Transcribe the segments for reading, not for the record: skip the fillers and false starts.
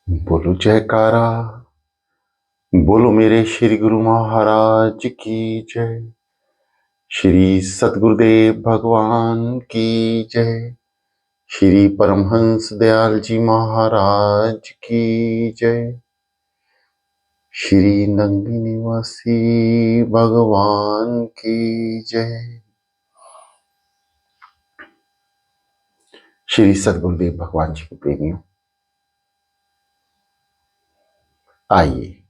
बोलो जयकारा। बोलो मेरे श्री गुरु महाराज की जय। श्री सतगुरुदेव भगवान की जय। श्री परमहंस दयाल जी महाराज की जय। श्री नंदी निवासी भगवान की जय। श्री सतगुरुदेव भगवान जी के प्रेमियों, आइए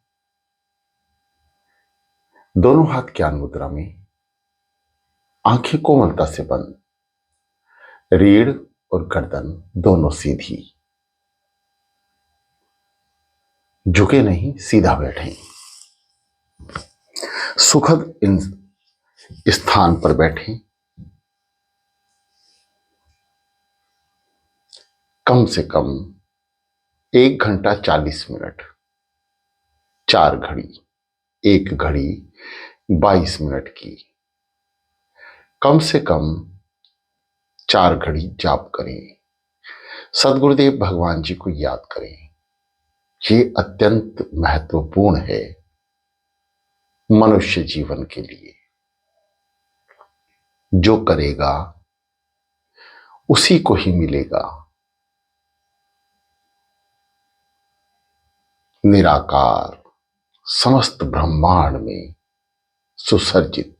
दोनों हाथ ज्ञान मुद्रा में, आंखें कोमलता से बंद, रीढ़ और गर्दन दोनों सीधी, झुके नहीं, सीधा बैठें। सुखद इन स्थान पर बैठें। कम से कम 1 घंटा 40 मिनट, 4 घड़ी, 1 घड़ी 22 मिनट की, कम से कम 4 घड़ी जाप करें। सदगुरुदेव भगवान जी को याद करें। ये अत्यंत महत्वपूर्ण है मनुष्य जीवन के लिए। जो करेगा उसी को ही मिलेगा। निराकार समस्त ब्रह्मांड में सुसर्जित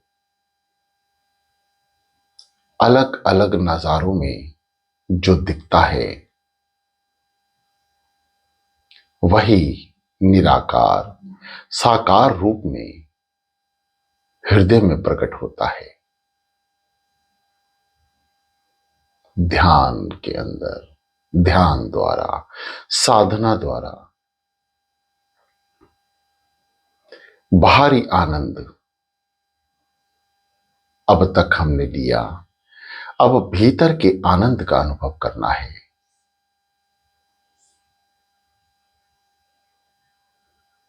अलग अलग नजारों में जो दिखता है, वही निराकार साकार रूप में हृदय में प्रकट होता है। ध्यान के अंदर, ध्यान द्वारा, साधना द्वारा बाहरी आनंद अब तक हमने लिया, अब भीतर के आनंद का अनुभव करना है।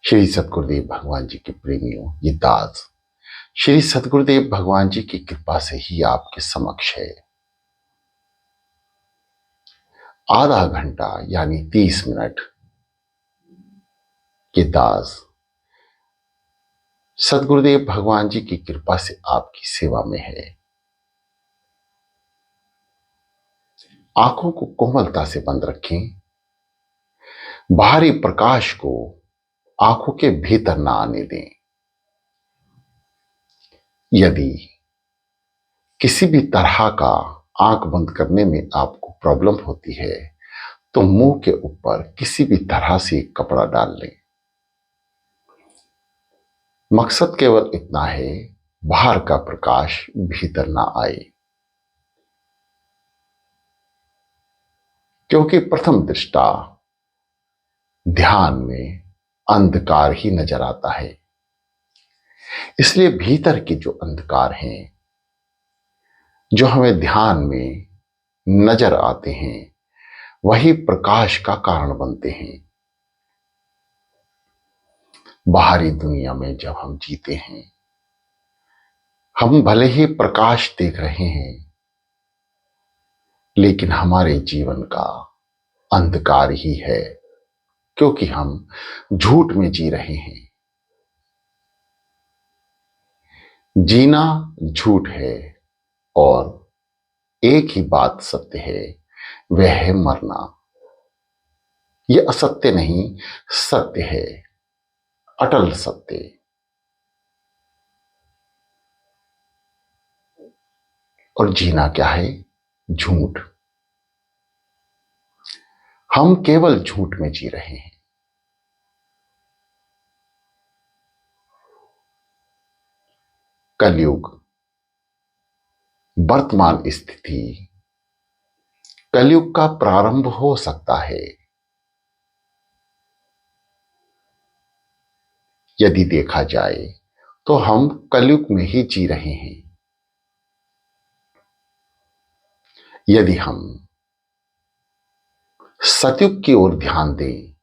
श्री सतगुरुदेव भगवान जी के प्रेमियों, ये दास श्री सतगुरुदेव भगवान जी की कृपा से ही आपके समक्ष है। आधा घंटा यानी 30 मिनट के दास सतगुरुदेव भगवान जी की कृपा से आपकी सेवा में है। आंखों को कोमलता से बंद रखें। बाहरी प्रकाश को आंखों के भीतर ना आने दें। यदि किसी भी तरह का आंख बंद करने में आपको प्रॉब्लम होती है तो मुंह के ऊपर किसी भी तरह से कपड़ा डाल लें। मकसद केवल इतना है, बाहर का प्रकाश भीतर ना आए। क्योंकि प्रथम दृष्टा ध्यान में अंधकार ही नजर आता है, इसलिए भीतर के जो अंधकार हैं, जो हमें ध्यान में नजर आते हैं, वही प्रकाश का कारण बनते हैं। बाहरी दुनिया में जब हम जीते हैं, हम भले ही प्रकाश देख रहे हैं, लेकिन हमारे जीवन का अंधकार ही है, क्योंकि हम झूठ में जी रहे हैं। जीना झूठ है और एक ही बात सत्य है, वह है मरना। यह असत्य नहीं, सत्य है, अटल सत्य। और जीना क्या है? झूठ। हम केवल झूठ में जी रहे हैं। कलयुग, वर्तमान स्थिति, कलयुग का प्रारंभ हो सकता है। यदि देखा जाए तो हम कलयुग में ही जी रहे हैं। यदि हम सतयुग की ओर ध्यान दें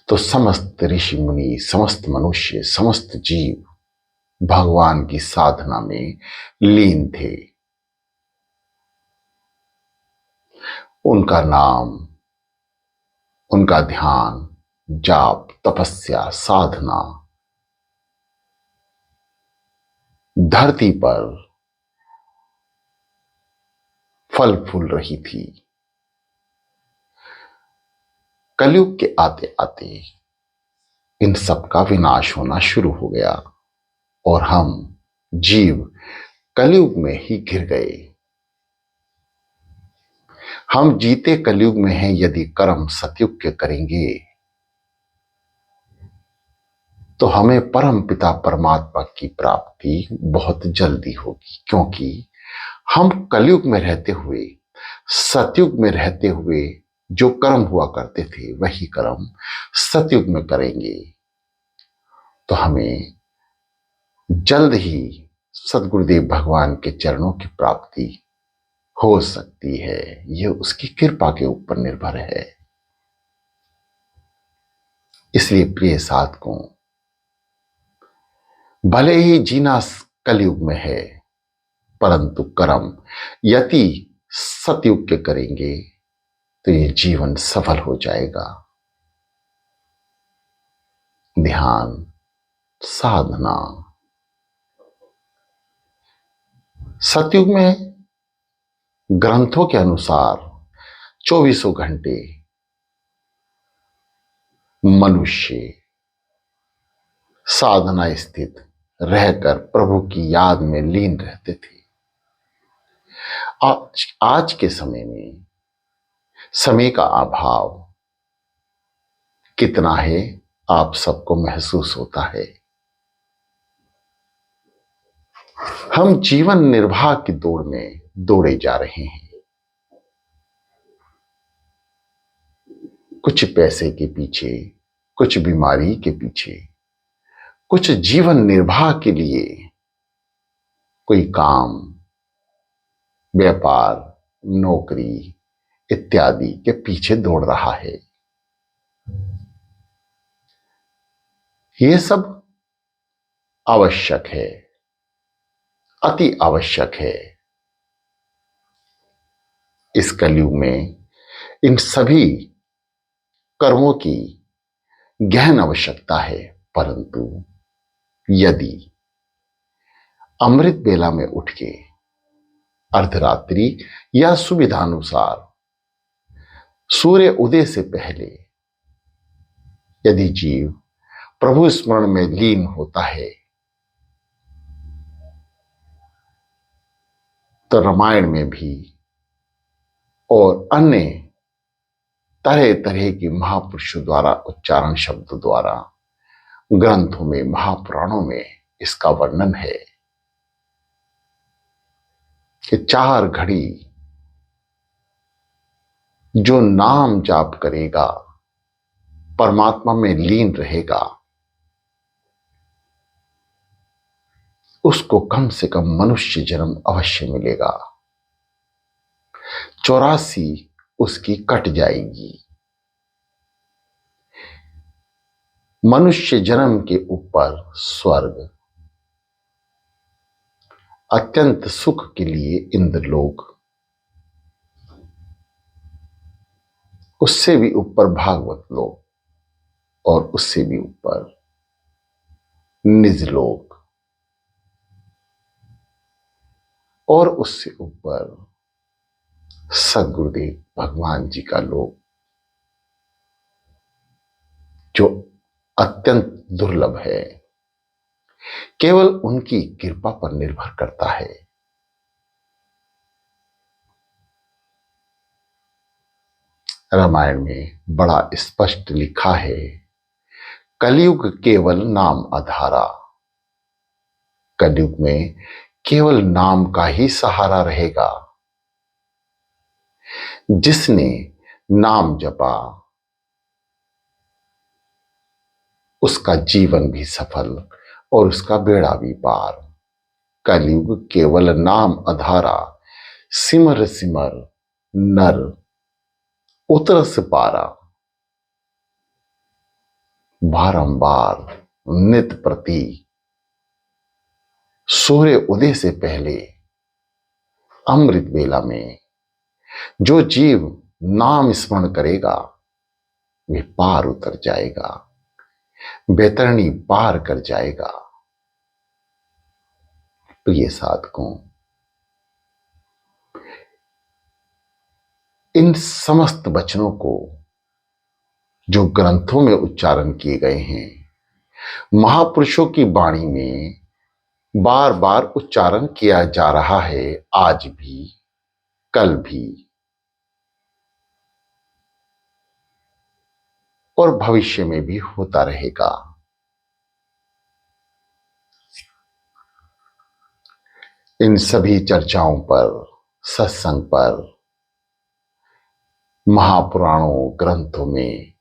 तो समस्त ऋषि मुनि, समस्त मनुष्य, समस्त जीव भगवान की साधना में लीन थे। उनका नाम उनका ध्यान, जाप, तपस्या, साधना धरती पर फल फूल रही थी। कलयुग के आते आते इन सब का विनाश होना शुरू हो गया और हम जीव कलयुग में ही घिर गए। हम जीते कलयुग में हैं, यदि कर्म सतयुग के करेंगे तो हमें परम पिता परमात्मा की प्राप्ति बहुत जल्दी होगी, क्योंकि हम कलयुग में रहते हुए, सतयुग में रहते हुए जो कर्म हुआ करते थे वही कर्म सतयुग में करेंगे तो हमें जल्द ही सदगुरुदेव भगवान के चरणों की प्राप्ति हो सकती है। यह उसकी कृपा के ऊपर निर्भर है। इसलिए प्रिय साधकों, भले ही जीना कलयुग में है, परंतु कर्म यदि सतयुग के करेंगे तो ये जीवन सफल हो जाएगा। ध्यान, साधना। सतयुग में ग्रंथों के अनुसार 24 घंटे मनुष्य साधना स्थित रहकर प्रभु की याद में लीन रहते थे। आज के समय में समय का अभाव कितना है आप सबको महसूस होता है। हम जीवन निर्वाह की दौड़ में दौड़े जा रहे हैं, कुछ पैसे के पीछे, कुछ बीमारी के पीछे, कुछ जीवन निर्वाह के लिए कोई काम, व्यापार, नौकरी इत्यादि के पीछे दौड़ रहा है। यह सब आवश्यक है, अति आवश्यक है। इस कलयुग में इन सभी कर्मों की गहन आवश्यकता है, परंतु यदि अमृत बेला में उठ के अर्धरात्रि या सुविधानुसार सूर्य उदय से पहले यदि जीव प्रभु स्मरण में लीन होता है तो रामायण में भी और अन्य तरह तरह के महापुरुषों द्वारा उच्चारण शब्द द्वारा ग्रंथों में, महापुराणों में इसका वर्णन है कि 4 घड़ी जो नाम जाप करेगा, परमात्मा में लीन रहेगा, उसको कम से कम मनुष्य जन्म अवश्य मिलेगा। 84 उसकी कट जाएगी। मनुष्य जन्म के ऊपर स्वर्ग, अत्यंत सुख के लिए इंद्रलोक, उससे भी ऊपर भागवत लोक और उससे भी ऊपर निजलोक और उससे ऊपर सदगुरुदेव भगवान जी का लोक, जो अत्यंत दुर्लभ है, केवल उनकी कृपा पर निर्भर करता है। रामायण में बड़ा स्पष्ट लिखा है, कलयुग केवल नाम आधारा। कलयुग में केवल नाम का ही सहारा रहेगा। जिसने नाम जपा उसका जीवन भी सफल और उसका बेड़ा भी पार। कलयुग केवल नाम आधारा, सिमर सिमर नर उतरस पारा। बारंबार नित प्रति सूर्य उदय से पहले अमृत बेला में जो जीव नाम स्मरण करेगा वे पार उतर जाएगा, बैतरणी पार कर जाएगा। प्रिय साधकों, इन समस्त वचनों को जो ग्रंथों में उच्चारण किए गए हैं, महापुरुषों की वाणी में बार बार उच्चारण किया जा रहा है, आज भी, कल भी और भविष्य में भी होता रहेगा। इन सभी चर्चाओं पर, सत्संग पर, महापुराणों ग्रंथों में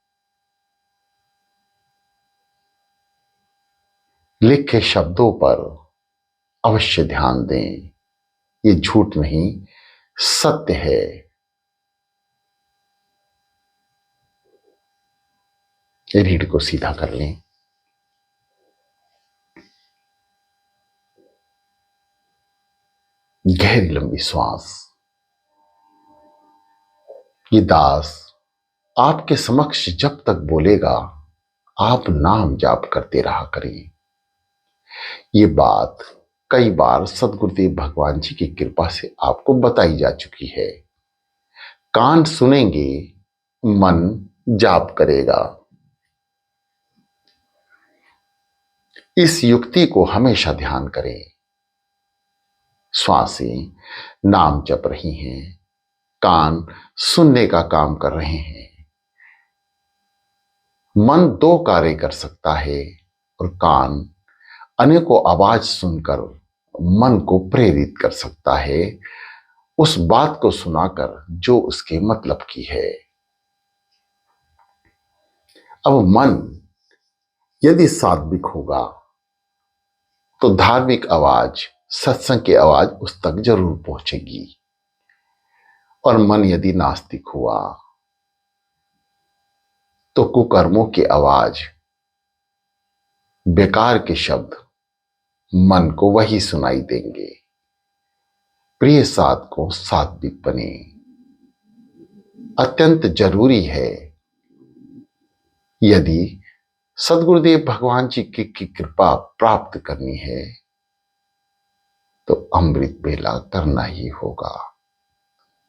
लिखे शब्दों पर अवश्य ध्यान दें। ये झूठ नहीं, सत्य है। रीढ़ को सीधा कर लें। गहरी लंबी श्वास। ये दास आपके समक्ष जब तक बोलेगा, आप नाम जाप करते रहा करें। ये बात कई बार सदगुरुदेव भगवान जी की कृपा से आपको बताई जा चुकी है। कान सुनेंगे, मन जाप करेगा। इस युक्ति को हमेशा ध्यान करें। श्वासें नाम जप रही हैं, कान सुनने का काम कर रहे हैं। मन दो कार्य कर सकता है और कान अनेकों आवाज सुनकर मन को प्रेरित कर सकता है, उस बात को सुनाकर जो उसके मतलब की है। अब मन यदि सात्विक होगा तो धार्मिक आवाज, सत्संग की आवाज उस तक जरूर पहुंचेगी। और मन यदि नास्तिक हुआ तो कुकर्मों की आवाज, बेकार के शब्द मन को वही सुनाई देंगे। प्रिय साधकों, सात्विक बने। अत्यंत जरूरी है। यदि सदगुरुदेव भगवान जी की कृपा प्राप्त करनी है तो अमृत बेला करना ही होगा।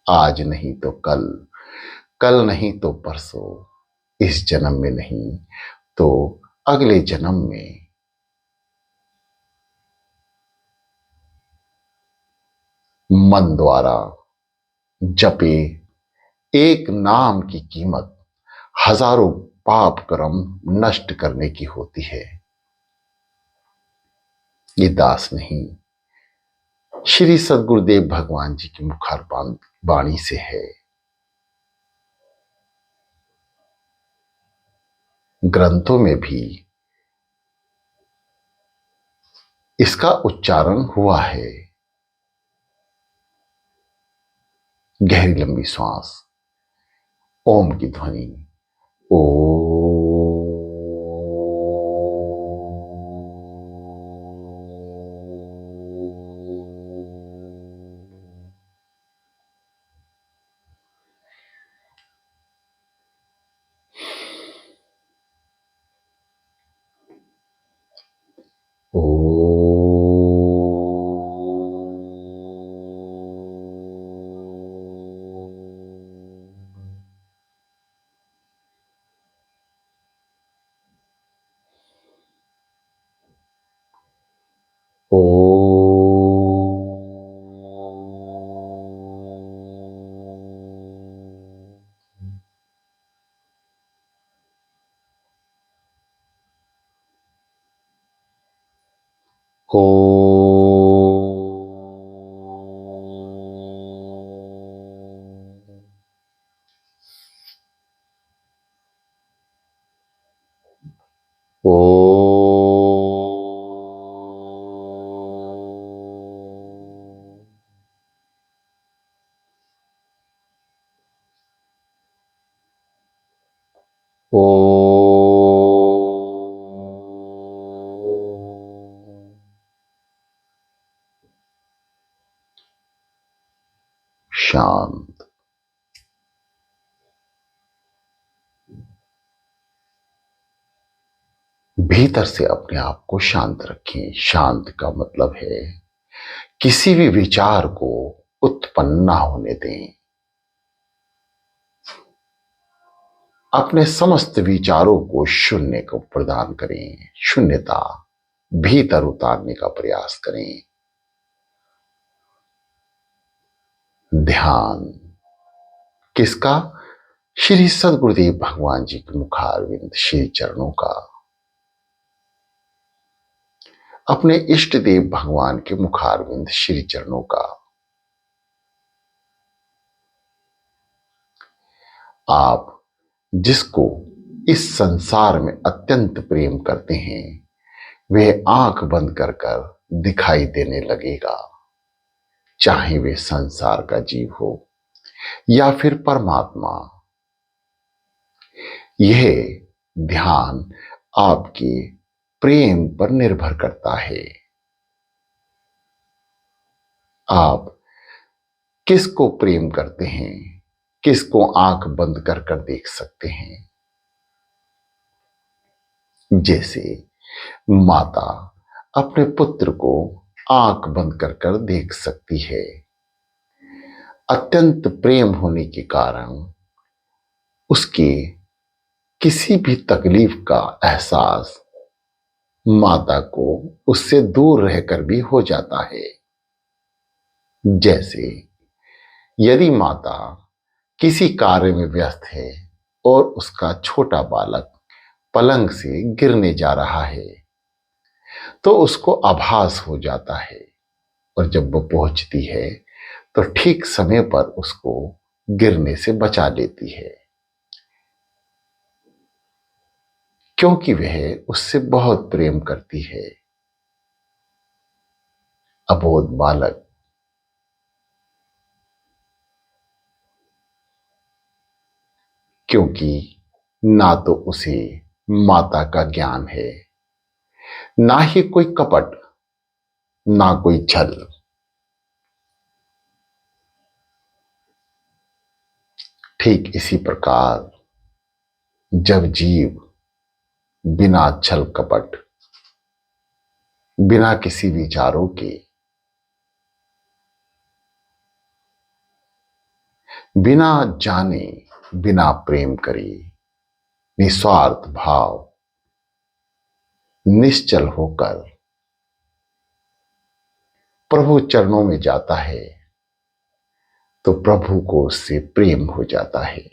आज नहीं तो कल, कल नहीं तो परसों, इस जन्म में नहीं तो अगले जन्म में। मन द्वारा जपे एक नाम की कीमत हजारों पाप कर्म नष्ट करने की होती है। ये दास नहीं, श्री सदगुरुदेव भगवान जी की मुखार वाणी से है। ग्रंथों में भी इसका उच्चारण हुआ है। गहरी लंबी श्वास, ओम की ध्वनि। ओ ओ ओ ओ ओ शांत। भीतर से अपने आप को शांत रखें। शांत का मतलब है किसी भी विचार को उत्पन्न ना होने दें। अपने समस्त विचारों को शून्य को प्रदान करें। शून्यता भीतर उतारने का प्रयास करें। ध्यान किसका? श्री सद्गुरुदेव भगवान जी के मुखारविंद श्री चरणों का, अपने इष्ट देव भगवान के मुखारविंद श्री चरणों का। आप जिसको इस संसार में अत्यंत प्रेम करते हैं वह आंख बंद कर कर दिखाई देने लगेगा, चाहे वे संसार का जीव हो या फिर परमात्मा। यह ध्यान आपके प्रेम पर निर्भर करता है। आप किसको प्रेम करते हैं, किसको आंख बंद कर कर देख सकते हैं। जैसे माता अपने पुत्र को आंख बंद कर कर देख सकती है। अत्यंत प्रेम होने के कारण उसके किसी भी तकलीफ का एहसास माता को उससे दूर रहकर भी हो जाता है। जैसे यदि माता किसी कार्य में व्यस्त है और उसका छोटा बालक पलंग से गिरने जा रहा है तो उसको आभास हो जाता है, और जब वो पहुंचती है तो ठीक समय पर उसको गिरने से बचा लेती है, क्योंकि वह उससे बहुत प्रेम करती है। अबोध बालक क्योंकि ना तो उसे माता का ज्ञान है, ना ही कोई कपट, ना कोई छल। ठीक इसी प्रकार जब जीव बिना छल कपट, बिना किसी विचारों के, बिना जाने, बिना प्रेम करे, निस्वार्थ भाव, निश्चल होकर प्रभु चरणों में जाता है तो प्रभु को उससे प्रेम हो जाता है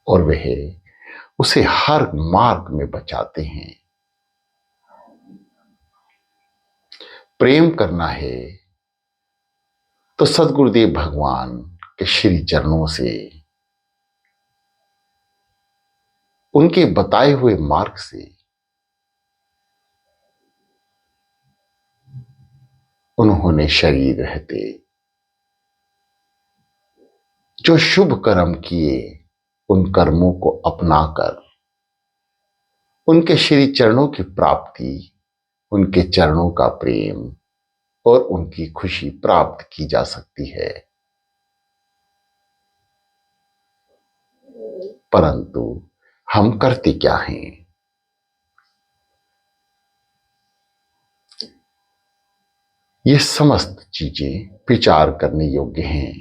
और वह उसे हर मार्ग में बचाते हैं। प्रेम करना है तो सद्गुरुदेव भगवान के श्री चरणों से, उनके बताए हुए मार्ग से उन्होंने शरीर रहते जो शुभ कर्म किए उन कर्मों को अपनाकर उनके श्री चरणों की प्राप्ति, उनके चरणों का प्रेम और उनकी खुशी प्राप्त की जा सकती है। परंतु हम करते क्या हैं? ये समस्त चीजें विचार करने योग्य हैं।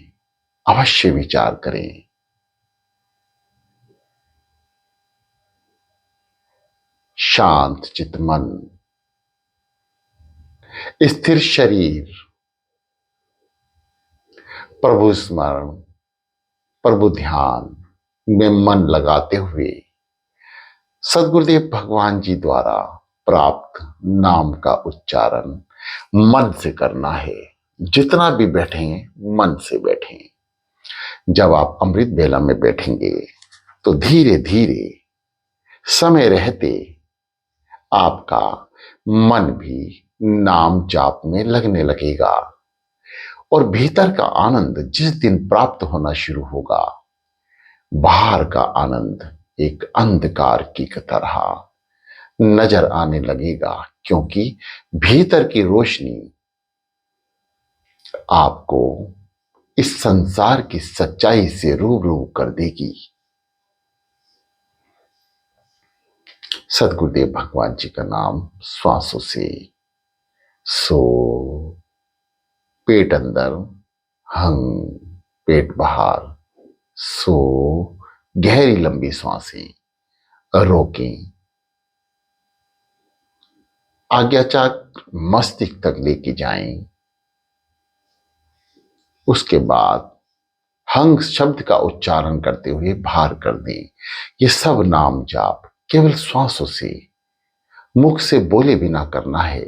अवश्य विचार करें। शांत चित्त मन, स्थिर शरीर, प्रभु स्मरण, प्रभु ध्यान में मन लगाते हुए सद्गुरुदेव भगवान जी द्वारा प्राप्त नाम का उच्चारण मन से करना है। जितना भी बैठें मन से बैठें। जब आप अमृत बेला में बैठेंगे तो धीरे धीरे समय रहते आपका मन भी नाम जाप में लगने लगेगा और भीतर का आनंद जिस दिन प्राप्त होना शुरू होगा, बाहर का आनंद एक अंधकार की तरह नजर आने लगेगा, क्योंकि भीतर की रोशनी आपको इस संसार की सच्चाई से रूबरू कर देगी। सदगुरुदेव भगवान जी का नाम श्वासों से, सो पेट अंदर, हंग पेट बाहर, सो गहरी लंबी सांसें रोकें, आज्ञाचक्र मस्तिष्क तक लेके जाएं। उसके बाद हंग शब्द का उच्चारण करते हुए बाहर कर दें। ये सब नाम जाप केवल श्वासों से, मुख से बोले बिना करना है।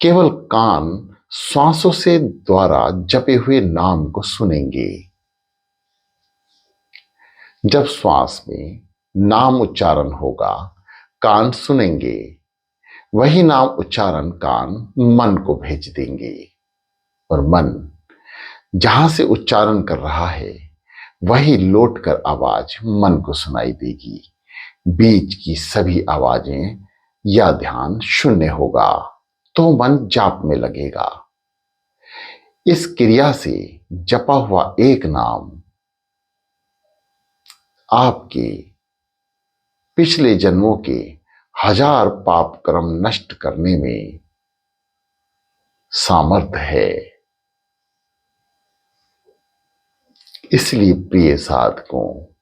केवल कान श्वासों से द्वारा जपे हुए नाम को सुनेंगे। जब श्वास में नाम उच्चारण होगा, कान सुनेंगे। वही नाम उच्चारण कान मन को भेज देंगे और मन जहां से उच्चारण कर रहा है वही लौटकर आवाज मन को सुनाई देगी। बीच की सभी आवाजें या ध्यान शून्य होगा तो मन जाप में लगेगा। इस क्रिया से जपा हुआ एक नाम आपके पिछले जन्मों के 1000 पाप कर्म नष्ट करने में सामर्थ्य है। इसलिए प्रिय साधकों,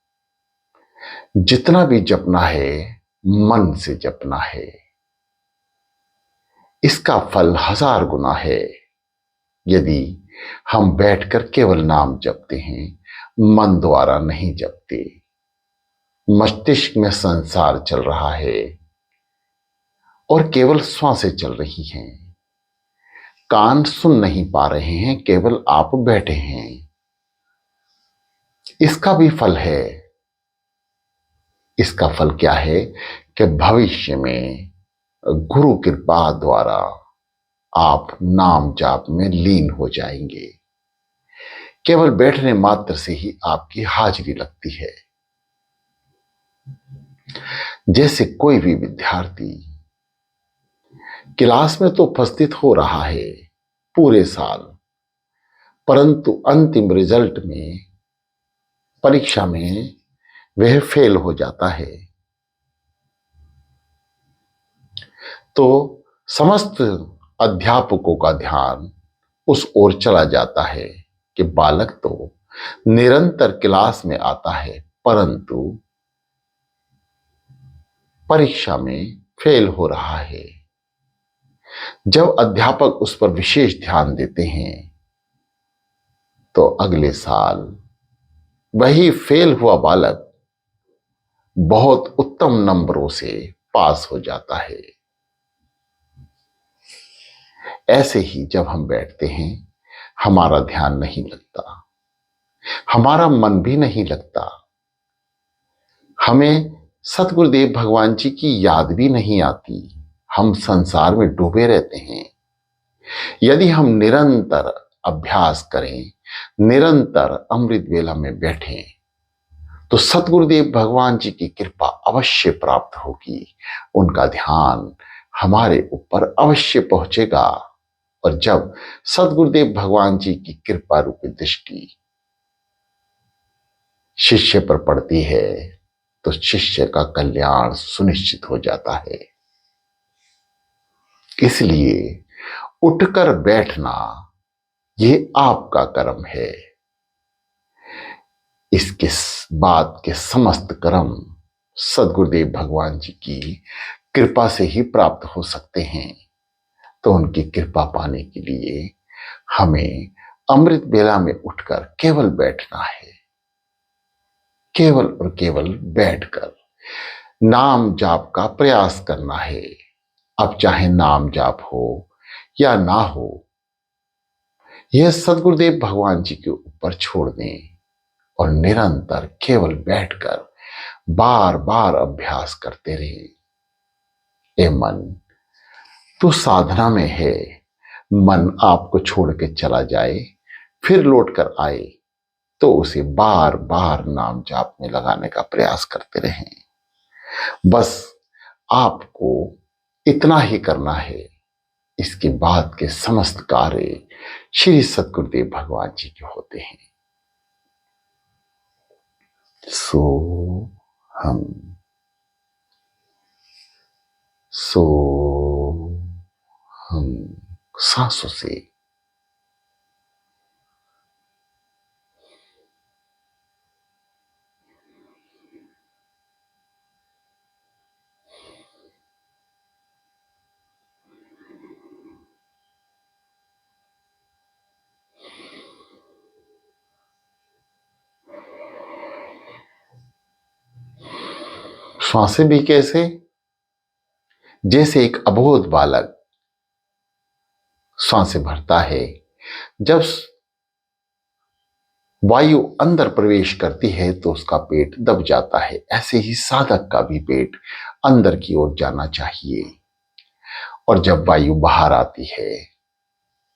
जितना भी जपना है मन से जपना है। इसका फल 1000 गुना है। यदि हम बैठकर केवल नाम जपते हैं, मन द्वारा नहीं जपते, मस्तिष्क में संसार चल रहा है और केवल श्वासें चल रही हैं। कान सुन नहीं पा रहे हैं, केवल आप बैठे हैं। इसका भी फल है। इसका फल क्या है कि भविष्य में गुरु कृपा द्वारा आप नाम जाप में लीन हो जाएंगे। केवल बैठने मात्र से ही आपकी हाजिरी लगती है। जैसे कोई भी विद्यार्थी क्लास में तो उपस्थित हो रहा है पूरे साल, परंतु अंतिम रिजल्ट में, परीक्षा में वह फेल हो जाता है तो समस्त अध्यापकों का ध्यान उस ओर चला जाता है कि बालक तो निरंतर क्लास में आता है परंतु परीक्षा में फेल हो रहा है। जब अध्यापक उस पर विशेष ध्यान देते हैं तो अगले साल वही फेल हुआ बालक बहुत उत्तम नंबरों से पास हो जाता है। ऐसे ही जब हम बैठते हैं हमारा ध्यान नहीं लगता, हमारा मन भी नहीं लगता, हमें सतगुरुदेव भगवान जी की याद भी नहीं आती। हम संसार में डूबे रहते हैं। यदि हम निरंतर अभ्यास करें, निरंतर अमृत वेला में बैठें, तो सतगुरुदेव भगवान जी की कृपा अवश्य प्राप्त होगी। उनका ध्यान हमारे ऊपर अवश्य पहुंचेगा और जब सतगुरुदेव भगवान जी की कृपा रूपी दृष्टि शिष्य पर पड़ती है तो शिष्य का कल्याण सुनिश्चित हो जाता है। इसलिए उठकर बैठना ये आपका कर्म है। इसके बाद के समस्त कर्म सदगुरुदेव भगवान जी की कृपा से ही प्राप्त हो सकते हैं। तो उनकी कृपा पाने के लिए हमें अमृत बेला में उठकर केवल बैठना है। केवल और केवल बैठकर नाम जाप का प्रयास करना है। अब चाहे नाम जाप हो या ना हो, यह सदगुरुदेव भगवान जी के ऊपर छोड़ दें और निरंतर केवल बैठकर बार बार अभ्यास करते रहे। ए मन, तू साधना में है। मन आपको छोड़ के चला जाए फिर लौट कर आए तो उसे बार बार नाम जाप में लगाने का प्रयास करते रहें। बस आपको इतना ही करना है। इसके बाद के समस्त कार्य श्री सतगुरुदेव भगवान जी के होते हैं। सो हम सो हम सांसों से श्वासें भी कैसे, जैसे एक अबोध बालक श्वासें भरता है। जब वायु अंदर प्रवेश करती है तो उसका पेट दब जाता है। ऐसे ही साधक का भी पेट अंदर की ओर जाना चाहिए, और जब वायु बाहर आती है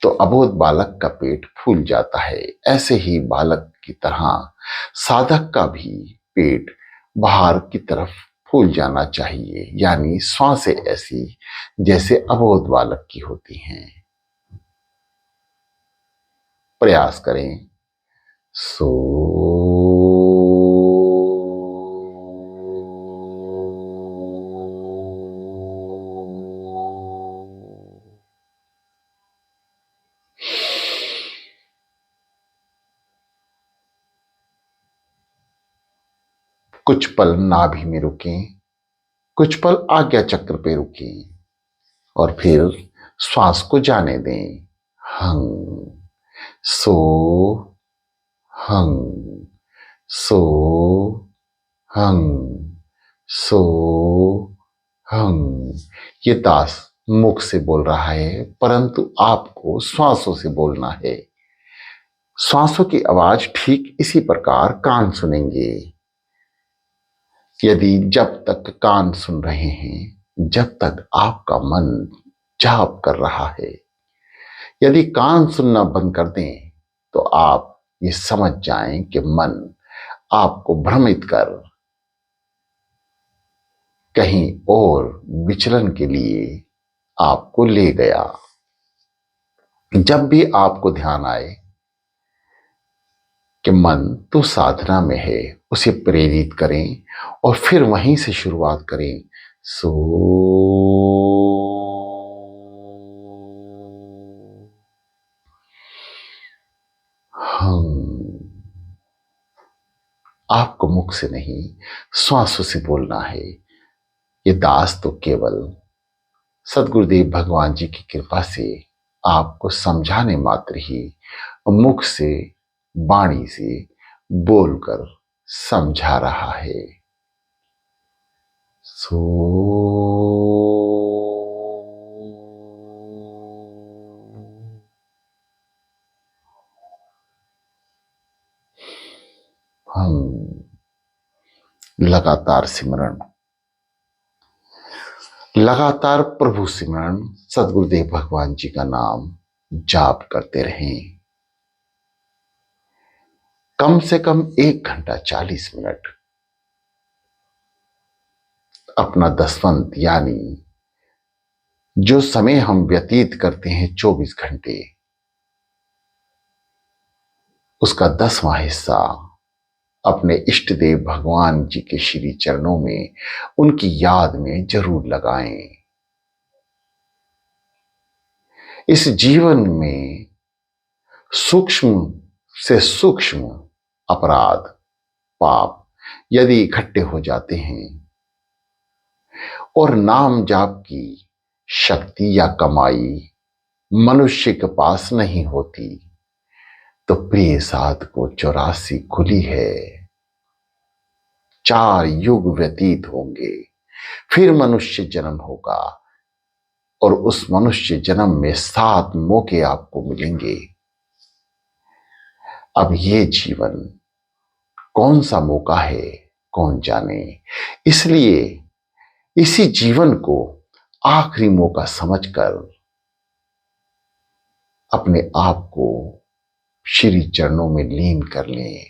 तो अबोध बालक का पेट फूल जाता है। ऐसे ही बालक की तरह साधक का भी पेट बाहर की तरफ फूल जाना चाहिए, यानी श्वासें ऐसी जैसे अबोध बालक की होती हैं। प्रयास करें। सो कुछ पल नाभि में रुकें, कुछ पल आज्ञा चक्र पे रुकें और फिर श्वास को जाने दें। हंग सो, हंग सो, हंग सो, हंग। ये दास मुख से बोल रहा है, परंतु आपको श्वासों से बोलना है। श्वासों की आवाज ठीक इसी प्रकार कान सुनेंगे। यदि जब तक कान सुन रहे हैं, जब तक आपका मन जाप कर रहा है, यदि कान सुनना बंद कर दें तो आप ये समझ जाएं कि मन आपको भ्रमित कर कहीं और विचलन के लिए आपको ले गया। जब भी आपको ध्यान आए कि मन तो साधना में है, उसे प्रेरित करें और फिर वहीं से शुरुआत करें। सो हम, आपको मुख से नहीं श्वासों से बोलना है। ये दास तो केवल सदगुरुदेव भगवान जी की कृपा से आपको समझाने मात्र ही मुख से, वाणी से बोलकर समझा रहा है। सो हम लगातार सिमरण, लगातार प्रभु सिमरण, सदगुरुदेव भगवान जी का नाम जाप करते रहें। कम से कम 1 घंटा 40 मिनट अपना दसवंत, यानी जो समय हम व्यतीत करते हैं 24 घंटे, उसका 10वां हिस्सा अपने इष्ट देव भगवान जी के श्री चरणों में, उनकी याद में जरूर लगाएं। इस जीवन में सूक्ष्म से सूक्ष्म अपराध, पाप यदि इकट्ठे हो जाते हैं और नाम जाप की शक्ति या कमाई मनुष्य के पास नहीं होती, तो प्रिय साध को 84 खुली है। 4 युग व्यतीत होंगे, फिर मनुष्य जन्म होगा और उस मनुष्य जन्म में 7 मौके आपको मिलेंगे। अब ये जीवन कौन सा मौका है, कौन जाने। इसलिए इसी जीवन को आखिरी मौका समझकर अपने आप को श्री चरणों में लीन कर लें।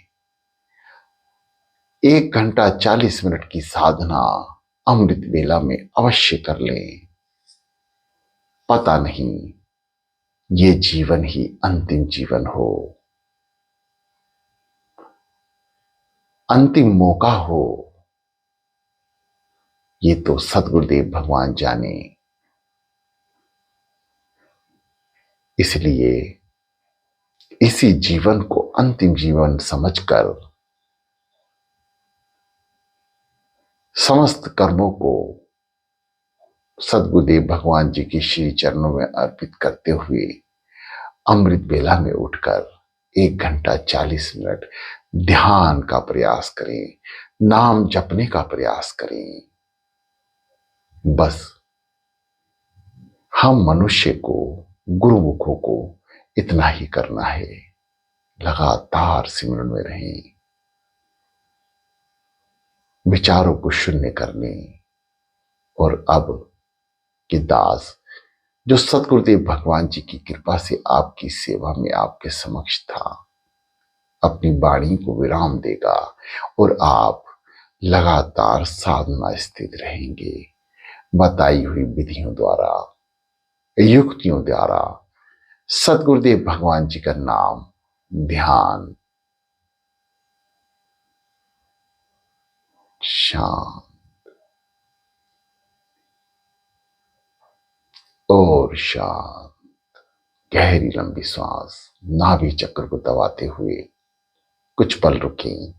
1 घंटा 40 मिनट की साधना अमृत वेला में अवश्य कर लें। पता नहीं ये जीवन ही अंतिम जीवन हो, अंतिम मौका हो, ये तो सद्गुरुदेव भगवान जाने। इसलिए इसी जीवन को अंतिम जीवन समझकर समस्त कर्मों को सद्गुरुदेव भगवान जी के श्री चरणों में अर्पित करते हुए अमृत बेला में उठकर 1 घंटा 40 मिनट ध्यान का प्रयास करें, नाम जपने का प्रयास करें। बस हम मनुष्य को, गुरुमुखों को इतना ही करना है। लगातार सिमरन में रहें, विचारों को शून्य करने। और अब कि दास जो सद्गुरुदेव भगवान जी की कृपा से आपकी सेवा में आपके समक्ष था, अपनी वाणी को विराम देगा और आप लगातार साधना स्थित रहेंगे। बताई हुई विधियों द्वारा, युक्तियों द्वारा सद्गुरुदेव भगवान जी का नाम, ध्यान, शांत और शांत। गहरी लंबी सांस नाभि चक्र को दबाते हुए कुछ पल रुकें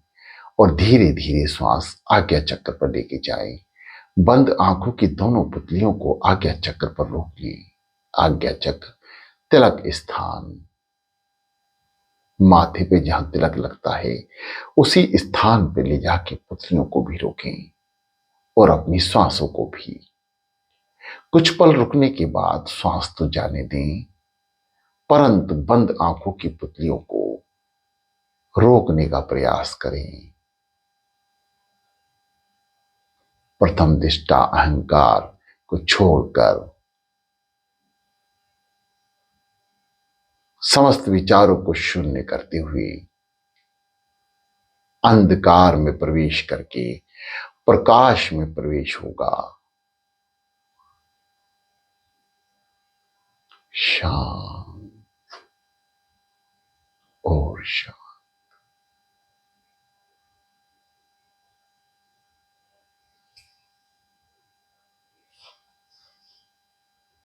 और धीरे धीरे श्वास आज्ञा चक्र पर लेके जाएं। बंद आंखों की दोनों पुतलियों को आज्ञा चक्र पर रोकिए। आज्ञा चक्र तिलक स्थान, माथे पे जहां तिलक लगता है उसी स्थान पे ले जाके पुतलियों को भी रोकें और अपनी श्वासों को भी। कुछ पल रुकने के बाद श्वास तो जाने दें, परंतु बंद आंखों की पुतलियों को रोकने का प्रयास करें। प्रथम दृष्टा अहंकार को छोड़कर समस्त विचारों को शून्य करते हुए अंधकार में प्रवेश करके प्रकाश में प्रवेश होगा। शांत और शांत।